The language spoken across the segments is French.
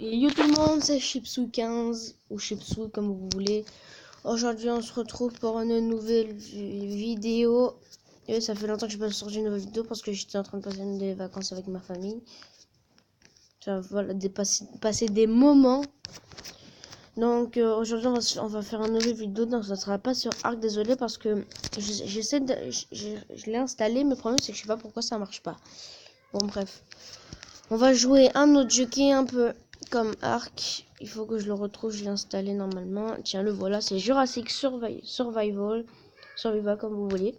Et yo tout le monde, c'est Chipsou15 ou Chipsou comme vous voulez. Aujourd'hui on se retrouve pour une nouvelle vidéo. Et ça fait longtemps que je n'ai pas sorti une nouvelle vidéo parce que j'étais en train de passer des vacances avec ma famille. Enfin, voilà, passer des moments. Donc aujourd'hui on va faire une nouvelle vidéo. Donc ça sera pas sur Arc, désolé parce que je l'ai installé, mais le problème c'est que je sais pas pourquoi ça marche pas. Bon bref. On va jouer un autre jeu qui est un peu comme Arc. Il faut que je le retrouve, je l'ai installé normalement. Tiens, le voilà, c'est Jurassic Survival comme vous voulez.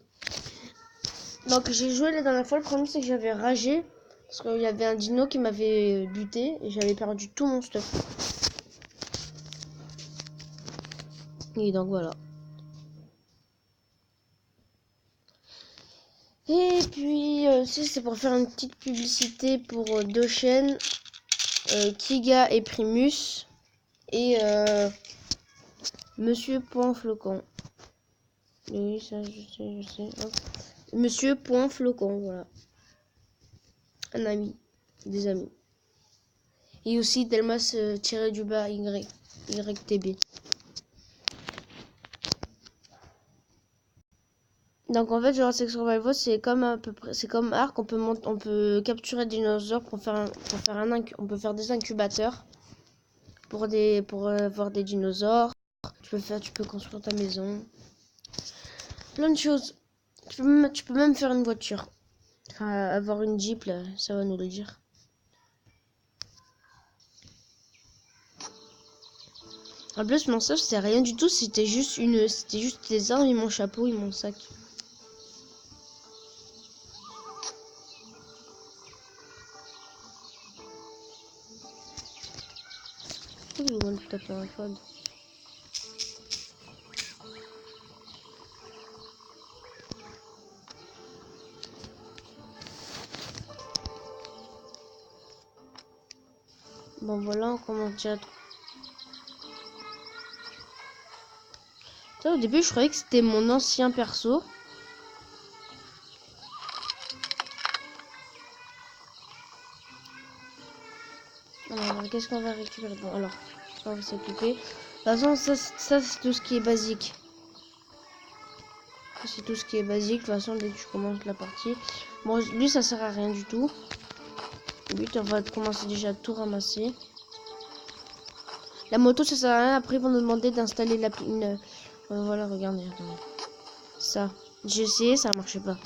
Donc j'ai joué la dernière fois, le problème c'est que j'avais ragé. Parce qu'il y avait un dino qui m'avait buté et j'avais perdu tout mon stuff. Et donc voilà. Et puis aussi c'est pour faire une petite publicité pour deux chaînes. Kiga et Primus. Et Monsieur Point Flocon. Oui, ça je sais. Hop. Monsieur Point Flocon, voilà. Un ami. Des amis. Et aussi Delmas tiré du bas YTB. Donc en fait Jurassic Survival c'est comme à peu près, c'est comme Ark, on peut capturer des dinosaures on peut faire des incubateurs pour avoir des dinosaures. Tu peux construire ta maison. Plein de choses. Tu peux même faire une voiture. Enfin, avoir une Jeep là, ça va nous le dire. En plus mon sac c'est rien du tout, c'était juste des arbres et mon chapeau et mon sac. Je vais vous taper un code. Bon voilà, on commence déjà. Au début je croyais que c'était mon ancien perso. Alors qu'est-ce qu'on va récupérer? Bon alors, on va s'occuper. De toute façon ça c'est tout ce qui est basique. C'est tout ce qui est basique, de toute façon dès que tu commences la partie. Bon lui ça sert à rien du tout. Lui on va commencer déjà à tout ramasser. La moto ça sert à rien, après ils vont nous demander d'installer voilà regardez. Ça. J'ai essayé, ça marchait pas.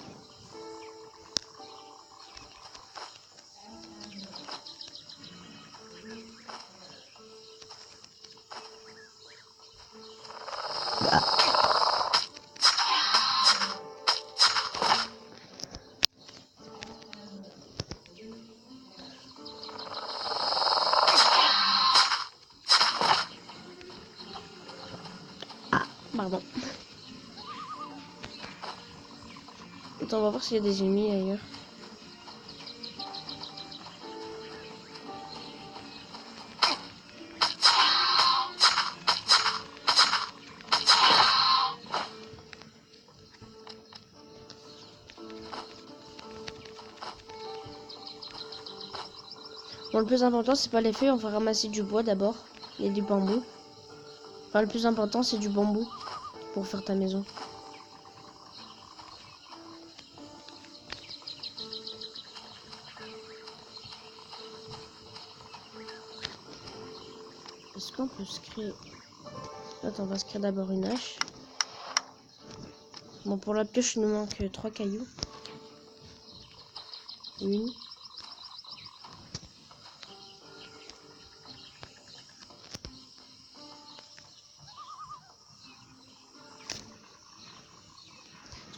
Pardon. Attends, on va voir s'il y a des ennemis ailleurs. Bon, le plus important, c'est pas les feuilles, on va ramasser du bois d'abord. Et du bambou. Enfin, le plus important, c'est du bambou pour faire ta maison. Est-ce qu'on peut se créer... Attends, on va se créer d'abord une hache. Bon, pour la pioche, il nous manque 3 cailloux. Une.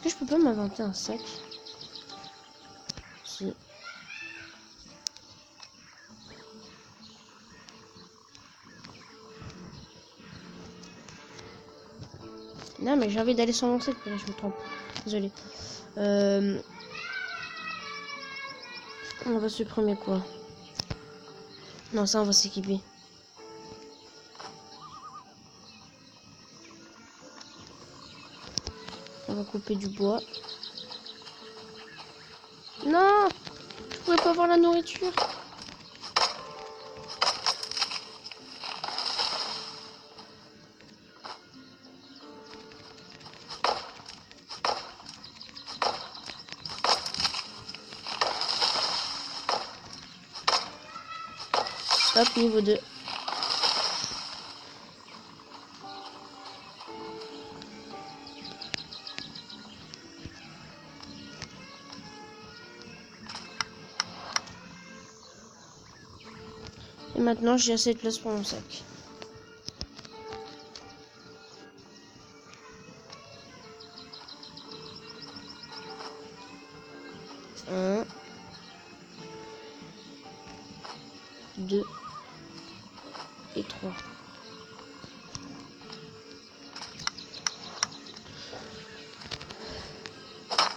Est-ce que je peux pas m'inventer un sac? Si. Non, mais j'ai envie d'aller sur mon sac, je me trompe. Désolé. On va supprimer quoi? Non, ça, on va s'équiper. On va couper du bois. Non! Je pouvais pas avoir la nourriture. Hop, niveau 2. Et maintenant, j'ai assez de place pour mon sac. Un. 2 et 3.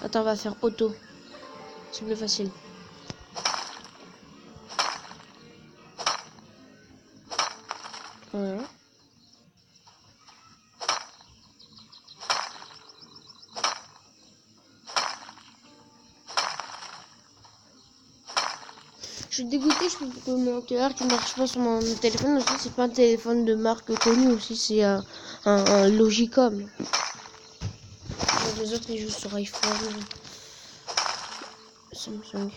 Attends, on va faire auto. C'est plus facile. Voilà. Je suis dégoûtée, je trouve que mon cœur qui marche pas sur mon téléphone aussi, c'est pas un téléphone de marque connue aussi, c'est un Logicom. Les autres ils jouent sur iPhone, Samsung.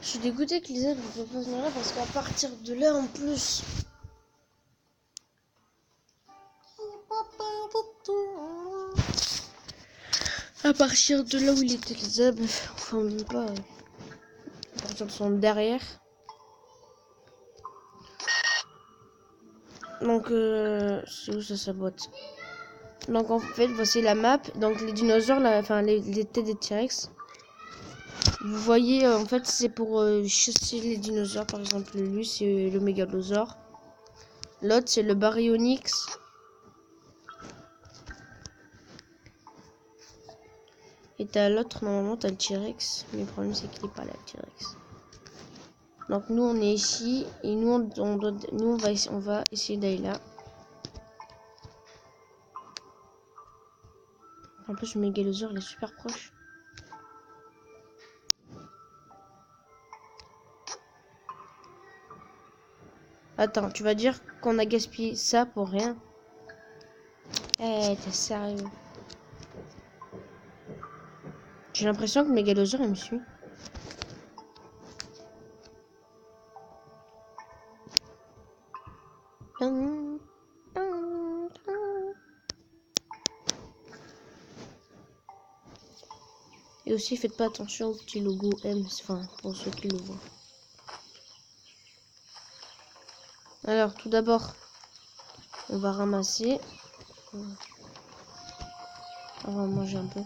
Je suis dégoûtée que les aides ne peuvent pas venir là parce qu'à partir de là en plus. À partir de là où il était les aides, enfin même pas. À partir de son derrière. Donc c'est où ça sabote. Donc en fait voici la map. Donc les dinosaures là, enfin les têtes des T-Rex. Vous voyez en fait c'est pour chasser les dinosaures. Par exemple lui c'est le mégalosaure. L'autre c'est le baryonyx. Et t'as l'autre normalement t'as le T-Rex. Mais le problème c'est qu'il est pas là le T-Rex. Donc nous on est ici et nous on va essayer d'aller là. En plus le mégalosaure il est super proche. Attends, tu vas dire qu'on a gaspillé ça pour rien? Eh, t'es sérieux? J'ai l'impression que le mégalosaure il me suit. Et aussi faites pas attention au petit logo M, enfin pour ceux qui le voient. Alors tout d'abord, on va ramasser. On va manger un peu.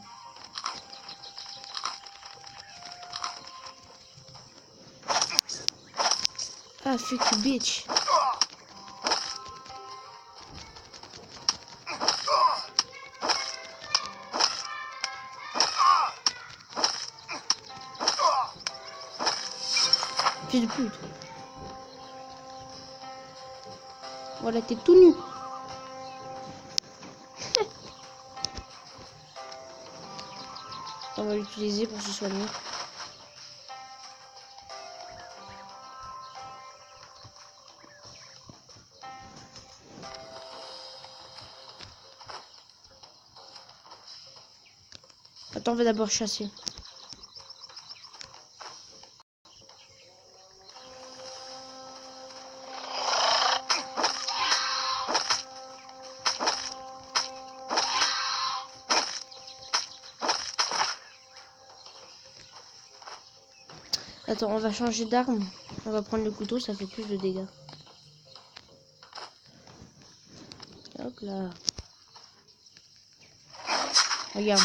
Ah, fuck you, bitch. Fils de pute. Voilà, t'es tout nu. On va l'utiliser pour se soigner. Attends, on va d'abord chasser. Attends, on va changer d'arme. On va prendre le couteau, ça fait plus de dégâts. Hop là. Regarde.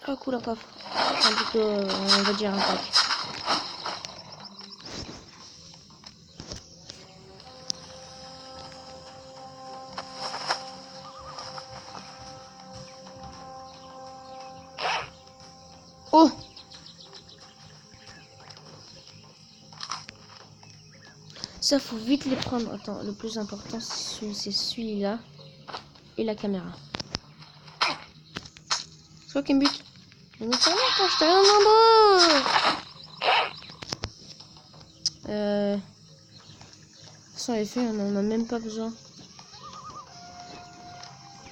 Ah cool, un coffre. Enfin, plutôt, on va dire un pack. Oh! Ça, faut vite les prendre. Attends, le plus important, c'est celui-là. Et la caméra. C'est toi qui me bute. Mais non, attends, je t'ai rien demandé. De toute façon, les feuilles, on en a même pas besoin.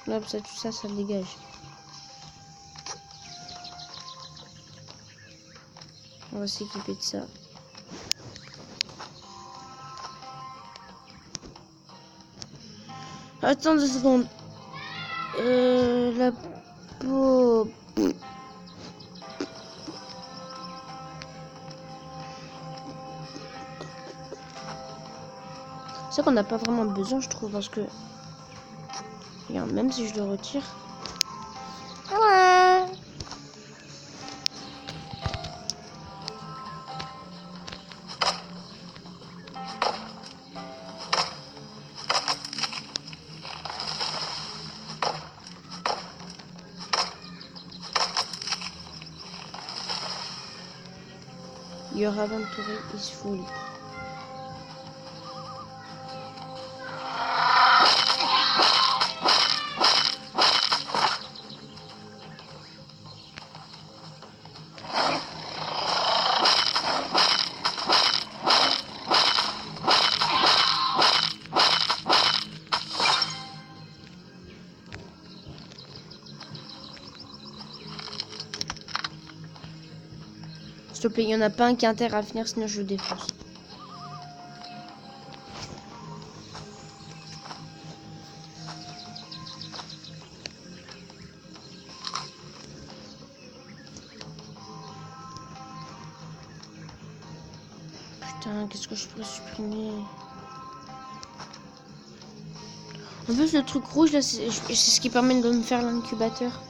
Là, ça, tout ça, ça dégage. On va s'équiper de ça. Attends 2 secondes. La peau. C'est ça qu'on n'a pas vraiment besoin, je trouve, parce que. Regarde, même si je le retire. Ah ouais. Your inventory is full. S'il te plaît, il n'y en a pas un qui a intérêt à finir, sinon je le défonce. Putain, qu'est-ce que je pourrais supprimer? En plus, le truc rouge, là, c'est ce qui permet de me faire l'incubateur.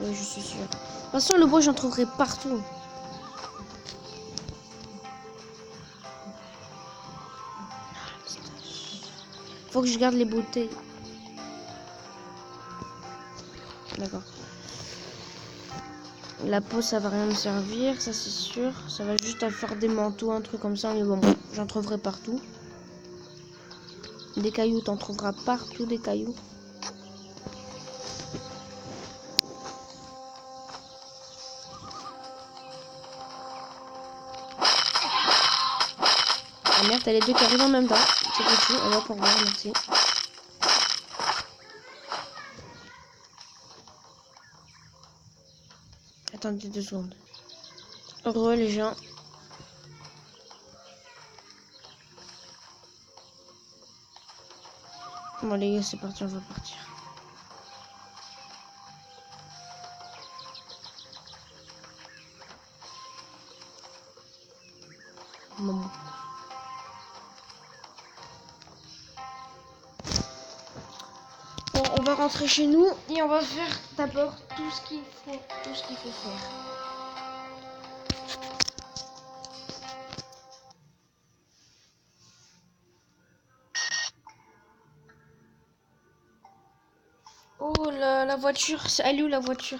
Oui, je suis sûre. De toute façon, le bois, j'en trouverai partout. Faut que je garde les bouteilles. D'accord. La peau, ça va rien me servir, ça c'est sûr. Ça va juste à faire des manteaux, un truc comme ça. Mais bon, j'en trouverai partout. Des cailloux, t'en trouveras partout, des cailloux. Ah merde, t'as les deux qui arrivent en même temps. C'est foutu, on va pour voir, merci. Attendez 2 secondes. Heureux les gens. Bon les gars, c'est parti, on va partir. Bon. on va rentrer chez nous et on va faire d'abord tout ce qu'il faut faire. Oh la voiture, elle est où la voiture?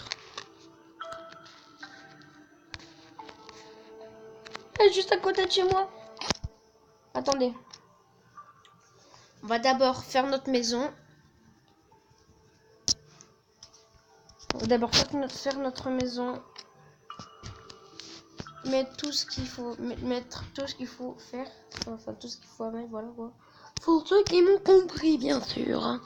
Elle est juste à côté de chez moi. Attendez. On va d'abord faire notre maison. On va d'abord faire notre maison. Mettre tout ce qu'il faut. Mettre tout ce qu'il faut faire. Enfin, tout ce qu'il faut mettre, voilà quoi. Pour ceux qui m'ont compris, bien sûr.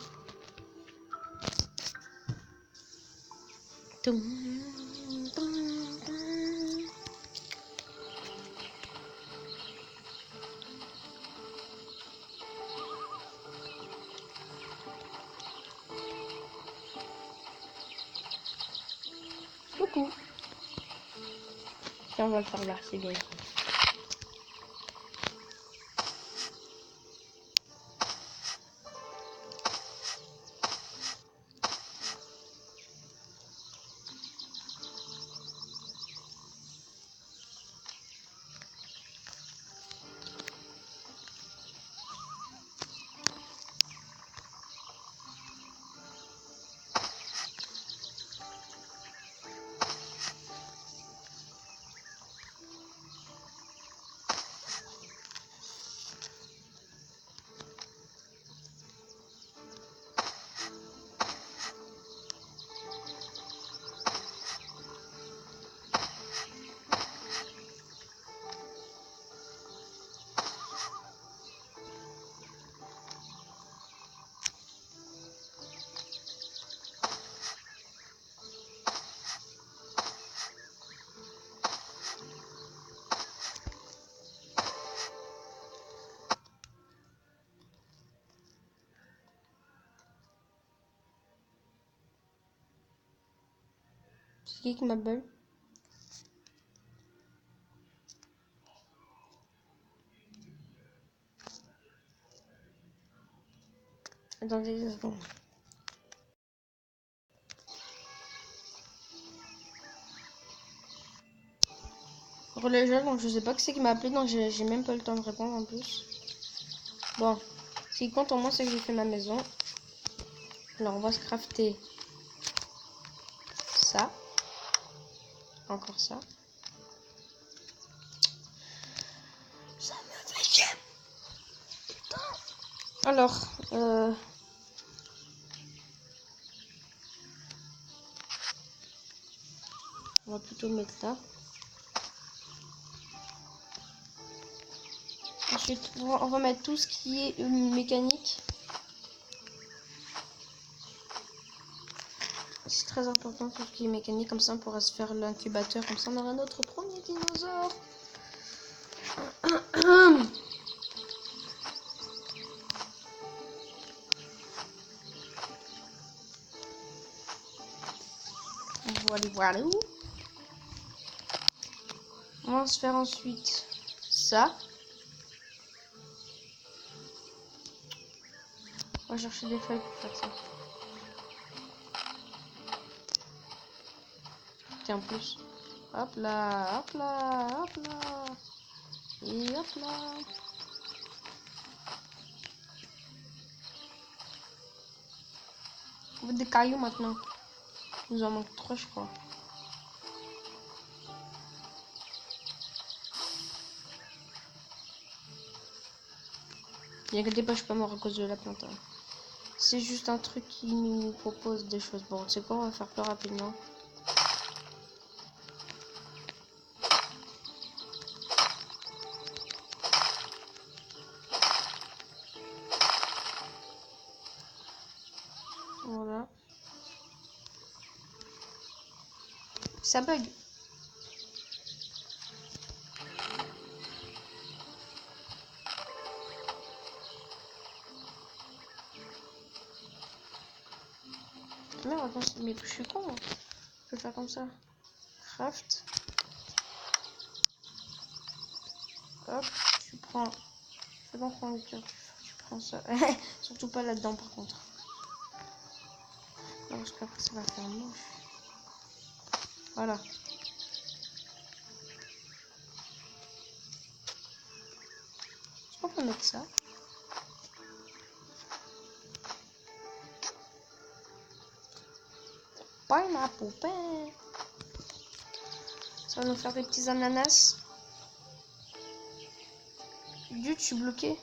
Coucou. Tiens, on va le faire là, c'est bien. C'est qui m'appelle? Attendez 2 secondes. Relais jeune, donc je sais pas que c'est qui m'a appelé, donc j'ai même pas le temps de répondre en plus. Bon, ce qui compte en moi, c'est que j'ai fait ma maison. Alors on va se crafter ça. Encore ça. Ça me fait chier. Putain. Alors, on va plutôt mettre là. Ensuite, on va mettre tout ce qui est mécanique. C'est très important tout ce qui est mécanique, comme ça on pourra se faire l'incubateur, comme ça on aura notre premier dinosaure. Voilà. On va se faire ensuite ça. On va chercher des feuilles pour faire ça. Tiens, plus. Hop là, hop là, hop là. Et hop là. On veut des cailloux maintenant. Il nous en manque 3, je crois. N'inquiétez pas, je suis pas mort à cause de la plante. Hein. C'est juste un truc qui nous propose des choses. Bon, c'est quoi, on va faire plus rapidement. Voilà. Ça bug. Merde, attends, mais je suis con. Hein. Je peux faire comme ça. Craft. Hop, tu prends. Fais donc prendre tu prends ça. Surtout pas là-dedans par contre. Non, parce qu'après ça va faire moche. Voilà. Est-ce qu'on peut mettre ça? Pineapple pain. Ça va nous faire des petits ananas. Dude, je suis bloqué.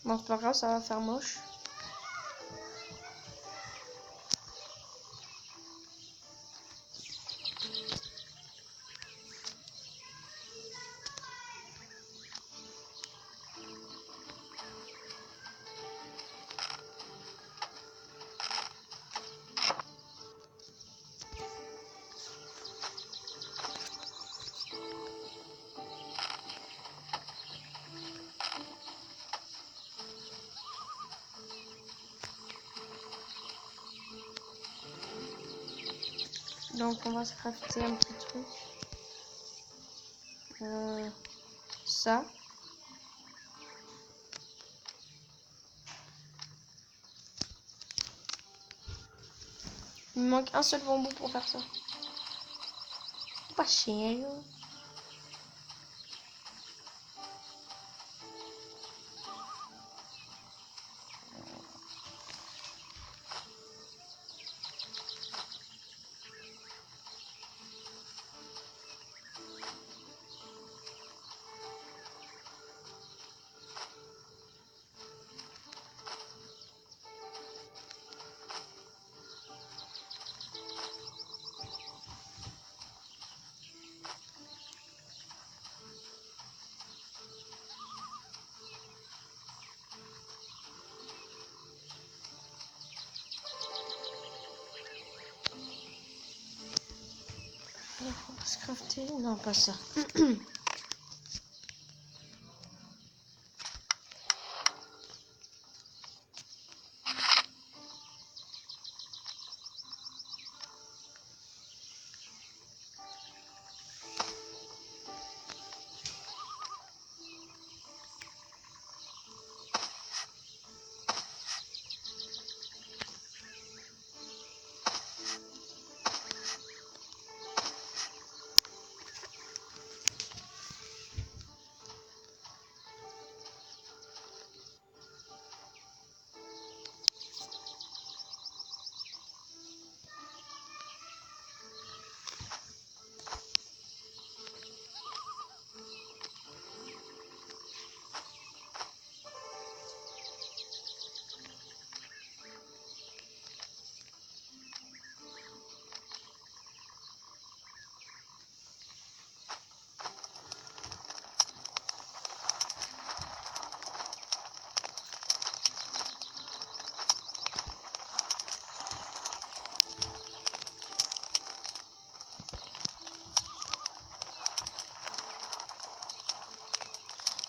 Bon, c'est pas grave, ça va faire moche. Donc on va se crafter un petit truc. Ça. Il me manque un seul bambou pour faire ça. Pas cher. On va se crafter. Non, pas ça.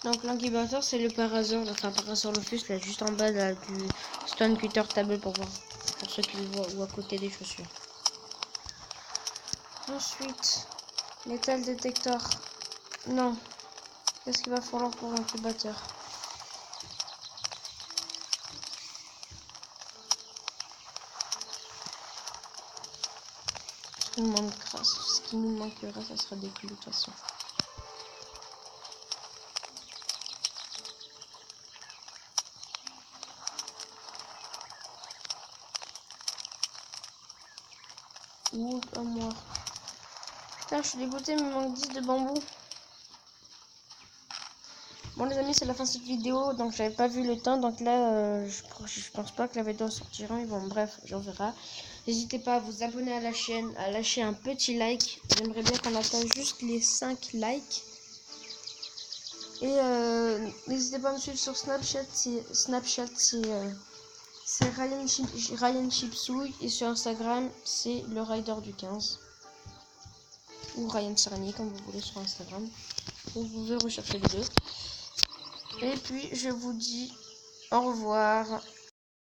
Donc l'incubateur c'est le Parasaur, enfin Parasaurolophus là juste en bas là, du Stone Cutter Table pour voir, pour ceux qui le voient, ou à côté des chaussures. Ensuite, Metal Detector. Non. Qu'est-ce qu'il va falloir pour l'incubateur? Ce qui nous manquera, ça sera des clous de toute façon. Ouh, pas moi. Putain, je suis dégoûtée, il me manque 10 de bambou. Bon les amis, c'est la fin de cette vidéo, donc j'avais pas vu le temps, donc là je pense pas que la vidéo sortira, mais bon bref, j'en verrai. N'hésitez pas à vous abonner à la chaîne, à lâcher un petit like. J'aimerais bien qu'on atteigne juste les 5 likes. Et n'hésitez pas à me suivre sur Snapchat si c'est Ryan Chipsouille et sur Instagram, c'est le Rider du 15. Ou Ryan Sarnier, comme vous voulez sur Instagram. Vous pouvez rechercher les deux. Et puis, je vous dis au revoir.